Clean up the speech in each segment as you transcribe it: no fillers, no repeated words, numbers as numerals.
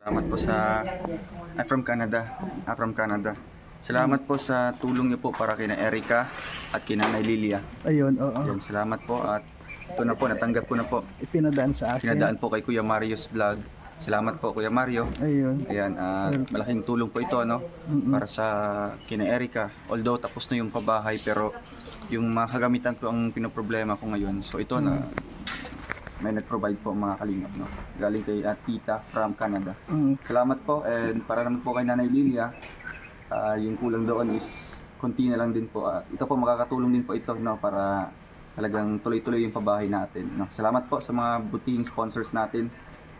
Salamat po sa from Canada. From Canada. Salamat po sa tulong niyo po para kina Erica at kina Nanay Lilia. Ayun, oo. Yan, salamat po at ito na po, natanggap ko na po. Ipinadaan sa akin. Pinadaan po kay Kuya Mario's vlog. Salamat po Kuya Mario. Ayun. Ayan, malaking tulong po ito para sa kina Erica. Although tapos na yung pabahay pero yung mga kagamitan po ang pinoproblema ko ngayon. So ito na may nag-provide po mga kalingap, no? Galing kay Tita from Canada. Salamat po, and para naman po kay Nanay Lilia, yung kulang doon is konti na lang din po. Ito po makakatulong din po ito, no, para talagang tuloy-tuloy yung pabahay natin, no? Salamat po sa mga butihing sponsors natin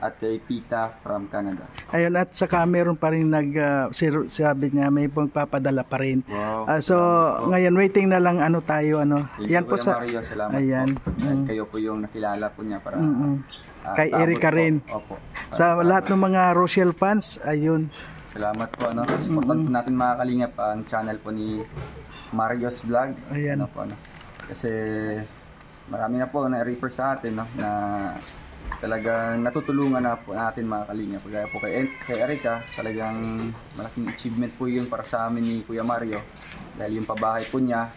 at kay Tita from Canada. Ayun, at saka meron pa rin sabi niya may pagpapadala pa rin. Wow. So ngayon waiting na lang tayo Yan po sa Mario, salamat ayan. po. Kayo po yung nakilala po niya para kay Erica rin. Opo. Sa lahat ng mga Rochelle fans, ayun. Salamat po supportan natin mga kalingap ang channel po ni Mario's Vlog. Ayan. Kasi marami na po na-refer sa atin, no, na talagang natutulungan na po natin mga kalingap. Kaya po kay Erica, talagang malaking achievement po yun para sa amin ni Kuya Mario. Dahil yung pabahay po niya,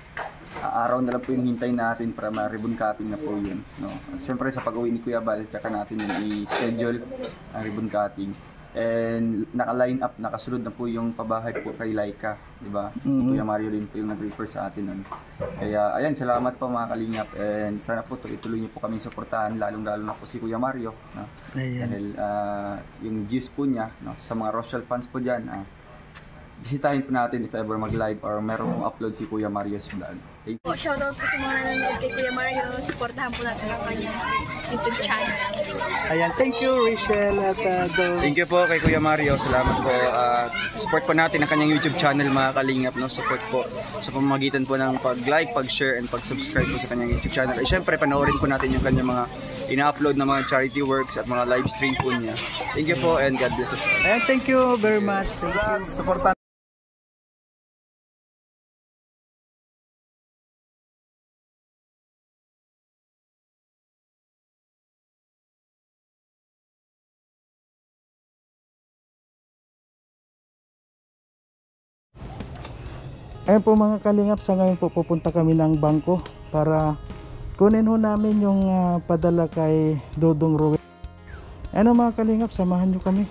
araw na lang po yung hintayin natin para ma-ribbon cutting na po yun, no? At syempre sa pag-uwi ni Kuya Bal, tsaka natin yung i-schedule ang ribbon cutting. And naka-line up, nakasunod na po yung pabahay po kay Laika, di ba? Si Kuya Mario din po yung nag-refer sa atin nun. Kaya ayan, salamat po mga kalingap, and sana po tuloy-tuloy niyo po kaming suportahan, lalong-lalo na po si Kuya Mario, no? Dahil yung views po niya, no, sa mga Rochelle fans po dyan, bisitahin po natin if ever mag-live or meron pong upload si Kuya Mario's vlog. Thank you. Shoutout po sa mga nanonood kay Kuya Mario. Supportahan po natin ang kanyang YouTube channel. Ayan, thank you Rachel at Thank you po kay Kuya Mario. Salamat po. Support po natin ang kanyang YouTube channel mga kalingap, no? Support po sa pamamagitan po ng pag-like, pag-share, and pag-subscribe po sa kanyang YouTube channel. At syempre, panoorin po natin yung kanyang mga ina-upload na mga charity works at mga live stream po niya. Thank you po and God bless us. Ayan, thank you very much. Thank you. Supportan. Ayan po mga kalingap, sa ngayon po pupunta kami ng bangko para kunin ho namin yung padala kay Dodong Ruel. Ano mga kalingap, samahan nyo kami.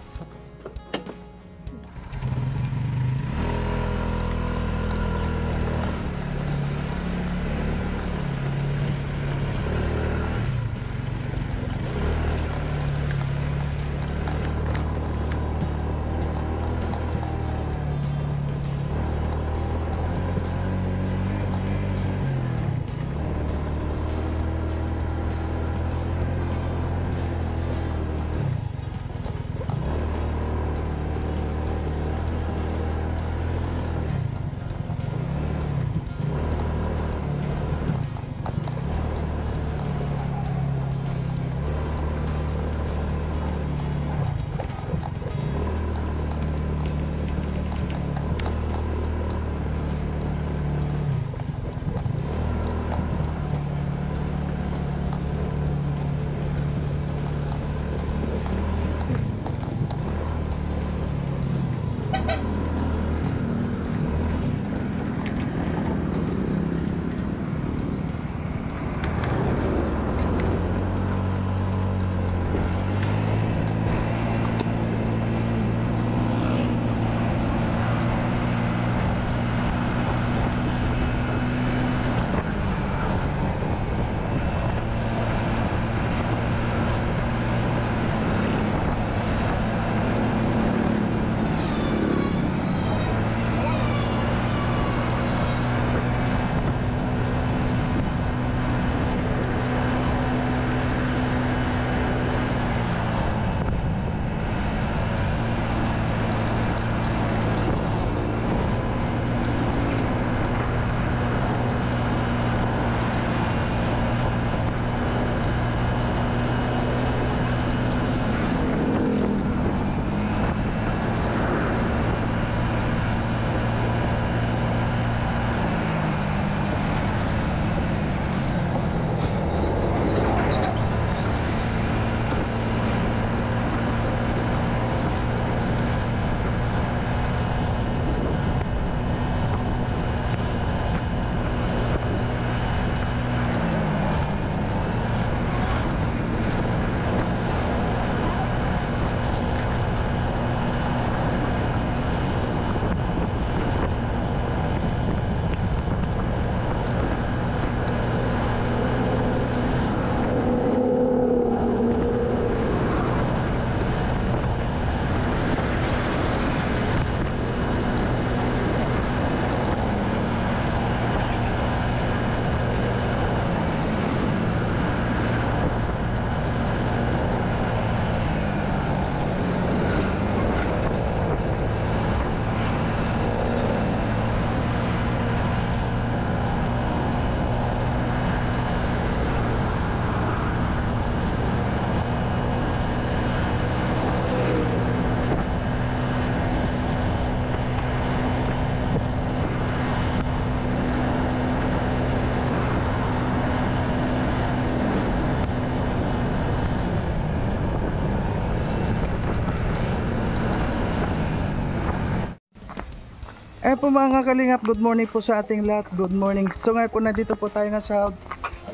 Ay po mga kalingap, good morning po sa ating lahat. Good morning. So ngayon po nandito po tayo nga sa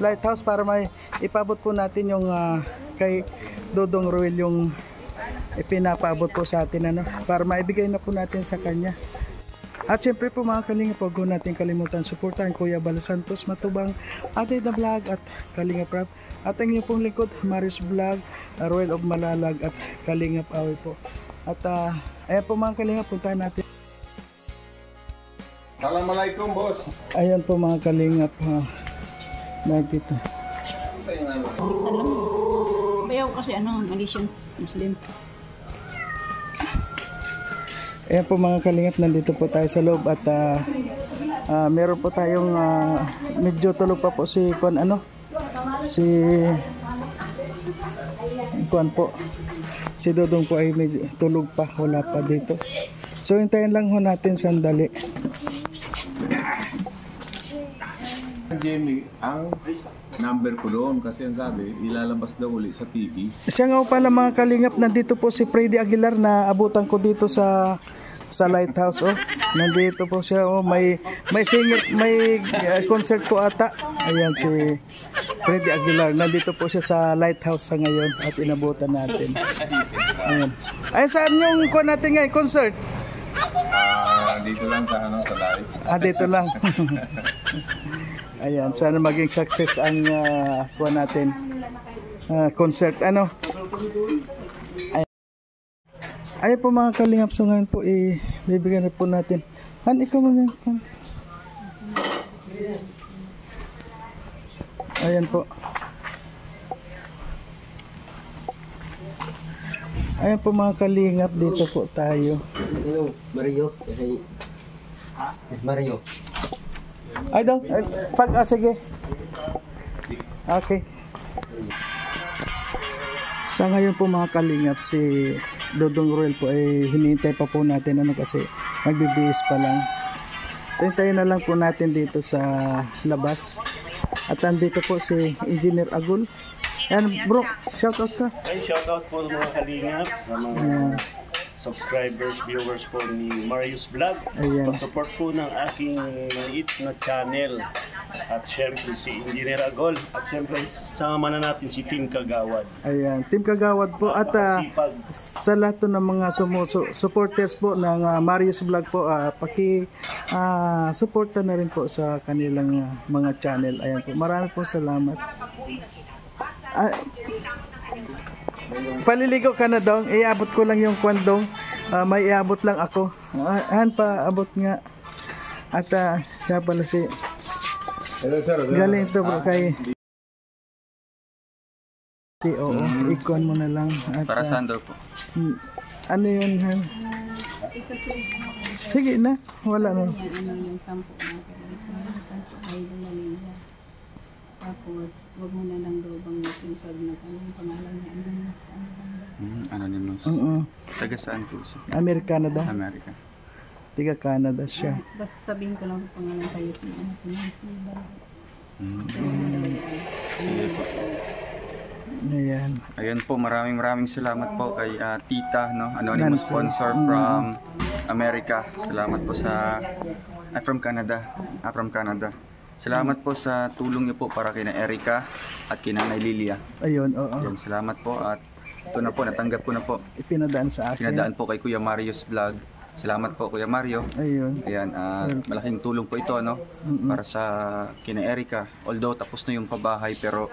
lighthouse para may ipabot po natin yung kay Dodong Ruel yung ipinapaabot po sa atin ano, para maibigay na po natin sa kanya. At syempre po mga kalingap, huwag po natin kalimutan suportahan Kuya Bal Santos Matubang, Ate na Vlog at Kalingap Rap. At ang inyong pong lingkod, Marius Vlog, Ruel of Malalag at Kalingap Awi po. At ayan po mga kalingap, puntahan natin. Assalamualaikum, boss. Ayan po mga kalingap, nakita. Bayaw kasi Malaysian Muslim. Ayan po mga kalingap, nandito po tayo sa loob at meron po tayong medyo tulog pa po si Kwan po. Si Dodong po ay medyo tulog pa, wala pa dito. So hintayin lang ho natin sandali. Jamie, ang number ko doon kasi ang sabi, ilalabas daw uli sa TV. Siya nga pala mga kalingap, nandito po si Freddy Aguilar na abutan ko dito sa lighthouse. Oh, nandito po siya. Oh, may singer, may concert po ata. Ayan si Freddy Aguilar. Nandito po siya sa lighthouse sa ngayon at inabutan natin. Ayan. Ay, saan yung kuha natin ngayon concert? Dito lang sa sa live. Dito lang. Ayan, sana maging success ang kuha natin concert. Ano? Ayan po mga kalingap, so ngayon po bibigyan na po natin. Han, ikaw mo yan. Ayan po. Ayan po mga kalingap, dito po tayo. Hello, Mario. Hey. Mario. Ay daw, sige. Okay. Sa ngayon po mga kalingap, si Dodong Ruel po ay hinihintay pa po natin kasi magbibihis pa lang. So hintayin na lang po natin dito sa labas. At andito po si Engineer Agul. Yan bro, shout out ka. Ay, shoutout po sa mga kalingap, sa mga subscribers, viewers po ni Marius Vlog. Ayan. Pa-support po ng aking maliit na channel. At syempre si Engineer Agol. At syempre sama na natin si Team Kagawad. Ayan, Team Kagawad po. At sa lahat ng mga supporters po ng Marius Vlog po, paki-suporta na rin po sa kanilang mga channel. Ayan po, marami po salamat. Paliligo ka na daw, iabot ko lang yung kwandong, may iabot lang ako. Pa abot nga. At siya pala si galing ito bro kay ikuan mo na lang. At, Para saan daw po? Ano yun Han? Sige na, wala na. Yung sampo ay Manila. Tapos, huwag mo na lang daw bang pag yung pangalan niya Anonymous. Taga saan po siya? Amerikana daw. America. Tiga Canada siya. Basta sabihin ko lang sa pangalan kayo Sige po. Ayan. Ayan po, maraming salamat po kay Tita, no? Anonymous Nancy. sponsor from America. Salamat po sa from Canada. From Canada. Salamat po sa tulong niyo po para kina Erica at kina Nanay Lilia. Ayun, oo. Ayan, salamat po at ito na po, natanggap ko na po. Ipinadaan sa akin. Pinadaan po kay Kuya Marius Vlog. Salamat po Kuya Mario. Ayun. Ayan, malaking tulong po ito no para sa kina Erica. Although tapos na yung pabahay pero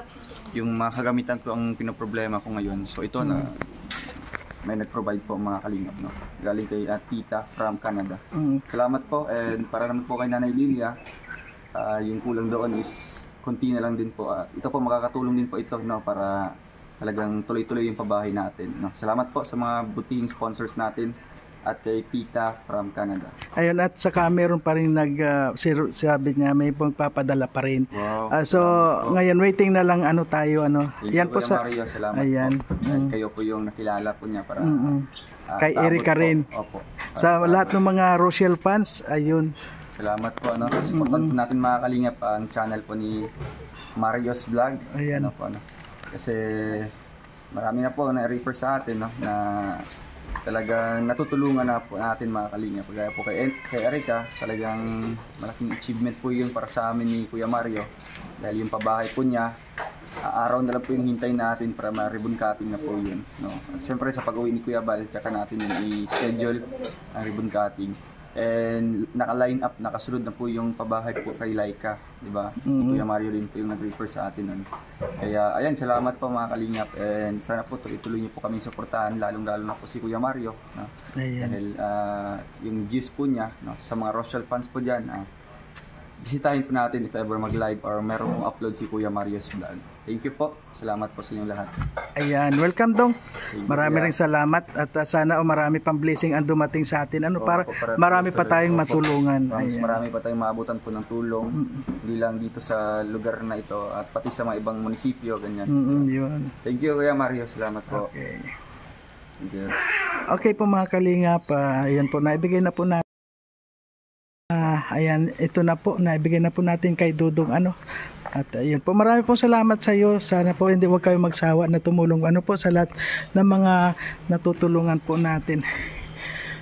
yung mga kagamitan po ang pinoproblema ko ngayon. So ito na may nag-provide po mga kalingap no. Galing kay Tita from Canada. Salamat po and para naman po kay Nanay Lilia, yung kulang doon is konti na lang din po. Ito po makakatulong din po ito no para talagang tuloy-tuloy yung pabahay natin no. Salamat po sa mga butihing sponsors natin at kay Tita from Canada. Ayun, at saka meron pa rin sabi niya may pagpapadala pa rin. Wow. So ngayon waiting na lang tayo yan po sa Mario, salamat ayan. po. Kayo po yung nakilala po niya para kay paabot Erica po. rin. Opo. Sa lahat ng mga Rochelle fans, ayun. Salamat po supportan po natin mga kalingap ang channel po ni Mario's Vlog. Ayan. Kasi marami na po na-refer sa atin no na talagang natutulungan na po natin mga kalingap. Kaya po kay Erica, talagang malaking achievement po yun para sa amin ni Kuya Mario. Dahil yung pabahay po niya, araw na lang po yung hintay natin para ma-ribbon cutting na po yun. No? At syempre sa pag-uwi ni Kuya Bal, tsaka natin yung i-schedule ang ribbon cutting. And naka-line up, nakasunod na po yung pabahay po kay Laika, di ba? Si Kuya Mario din po yung nag-refer sa atin nun. Kaya ayan, salamat po mga kalingap, and sana po ituloy niyo po kami suportahan, lalong-lalo na po si Kuya Mario, no? Ayan. Dahil yung views po niya, no, sa mga Rochelle fans po dyan, bisitahin po natin if ever mag-live or meron pong upload si Kuya Mario's vlog. Thank you po. Salamat po sa inyong lahat. Ayan, welcome Dong. Thank you, Marami Kuya. rin salamat at sana marami pang blessing ang dumating sa atin. Ano, Oo, para po, para marami pa tuloy-tuloy tayong po. matulungan. Mas Ayan. marami pa tayong maabutan po ng tulong, hindi lang dito sa lugar na ito at pati sa mga ibang munisipyo, ganyan. Yun. Thank you Kuya Mario, salamat po. Okay. Thank you. Okay po mga kalingap, ayan po, naibigay na po natin. Ayan, ito na po, naibigay na po natin kay Dudong At ayun po, marami pong salamat sa iyo. Sana po hindi wag kayo magsawa na tumulong po sa lahat ng mga natutulungan po natin.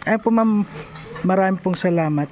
Ayun po ma'am, marami pong salamat.